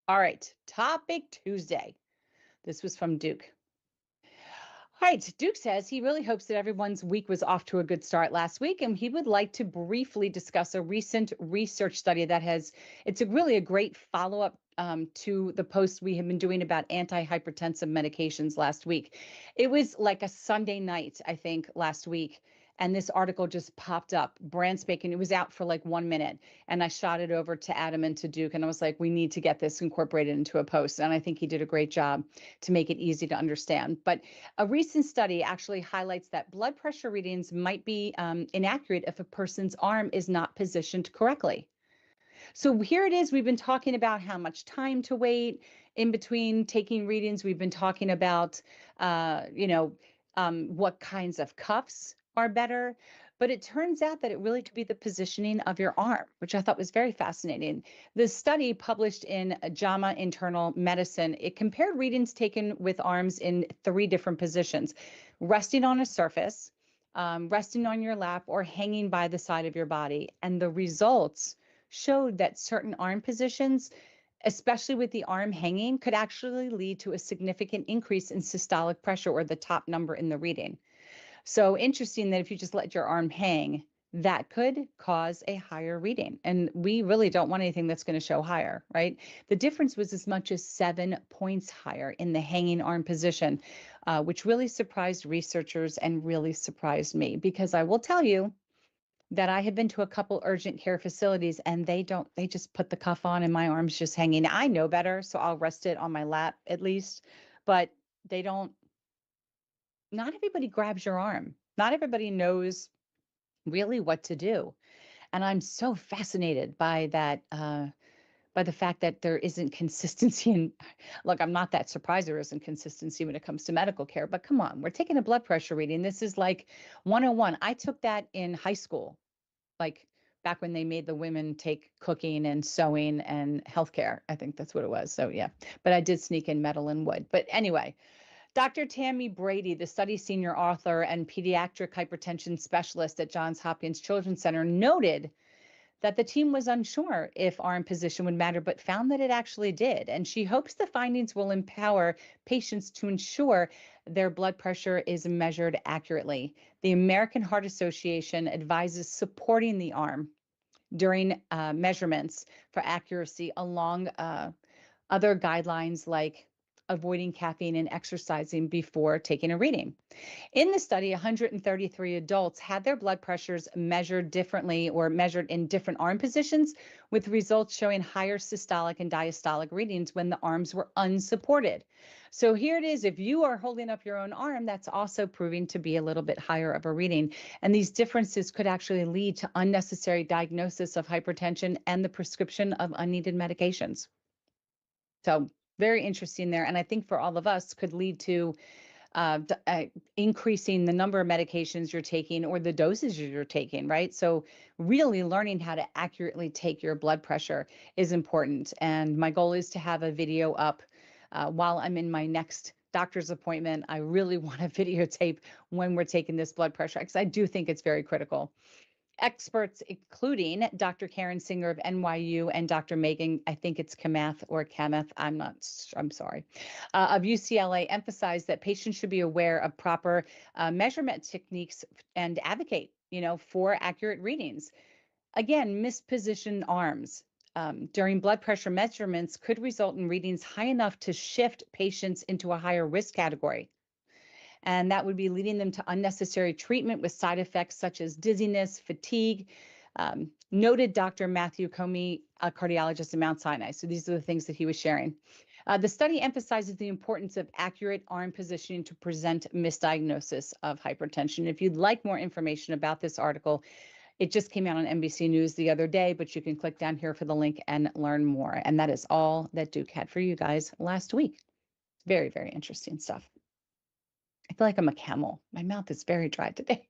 All right, topic Tuesday. This was from Duke. All right, Duke says he really hopes that everyone's week was off to a good start last week, and he would like to briefly discuss a recent research study it's really a great follow up to the post we have been doing about antihypertensive medications last week. It was like a Sunday night, I think, last week. And this article just popped up, brand spanking. It was out for like 1 minute. And I shot it over to Adam and to Duke. And I was like, we need to get this incorporated into a post. And I think he did a great job to make it easy to understand. But a recent study actually highlights that blood pressure readings might be inaccurate if a person's arm is not positioned correctly. So here it is. We've been talking about how much time to wait in between taking readings. We've been talking about, what kinds of cuffs are better. But it turns out that it really could be the positioning of your arm, which I thought was very fascinating. The study published in JAMA Internal Medicine, it compared readings taken with arms in 3 different positions: resting on a surface, resting on your lap, or hanging by the side of your body. And the results showed that certain arm positions, especially with the arm hanging, could actually lead to a significant increase in systolic pressure, or the top number in the reading. So interesting that if you just let your arm hang, that could cause a higher reading. And we really don't want anything that's going to show higher, right? The difference was as much as 7 points higher in the hanging arm position, which really surprised researchers and really surprised me, because I will tell you that I have been to a couple urgent care facilities, and they just put the cuff on and my arm's just hanging. I know better, so I'll rest it on my lap at least, but they don't, not everybody grabs your arm. Not everybody knows really what to do. And I'm so fascinated by that, by the fact that there isn't consistency. And look, I'm not that surprised there isn't consistency when it comes to medical care, but come on, we're taking a blood pressure reading. This is like 101. I took that in high school, like back when they made the women take cooking and sewing and healthcare. I think that's what it was. So yeah, but I did sneak in metal and wood. But anyway, Dr. Tammy Brady, the study senior author and pediatric hypertension specialist at Johns Hopkins Children's Center, noted that the team was unsure if arm position would matter, but found that it actually did. And she hopes the findings will empower patients to ensure their blood pressure is measured accurately. The American Heart Association advises supporting the arm during measurements for accuracy, along other guidelines like avoiding caffeine and exercising before taking a reading. In the study, 133 adults had their blood pressures measured differently, or measured in different arm positions, with results showing higher systolic and diastolic readings when the arms were unsupported. So here it is. If you are holding up your own arm, that's also proving to be a little bit higher of a reading. And these differences could actually lead to unnecessary diagnosis of hypertension and the prescription of unneeded medications. So very interesting there. And I think for all of us could lead to increasing the number of medications you're taking or the doses you're taking, right? So really learning how to accurately take your blood pressure is important. And my goal is to have a video up while I'm in my next doctor's appointment. I really want to videotape when we're taking this blood pressure, because I do think it's very critical. Experts, including Dr. Karen Singer of NYU and Dr. Megan, I think it's Kamath or Kamath, I'm sorry, of UCLA, emphasize that patients should be aware of proper measurement techniques and advocate, for accurate readings. Again, mispositioned arms during blood pressure measurements could result in readings high enough to shift patients into a higher risk category. And that would be leading them to unnecessary treatment with side effects such as dizziness, fatigue, noted Dr. Matthew Comey, a cardiologist at Mount Sinai. So these are the things that he was sharing. The study emphasizes the importance of accurate arm positioning to prevent misdiagnosis of hypertension. If you'd like more information about this article, it just came out on NBC News the other day, but you can click down here for the link and learn more. And that is all that Duke had for you guys last week. Very, very interesting stuff. I feel like I'm a camel. My mouth is very dry today.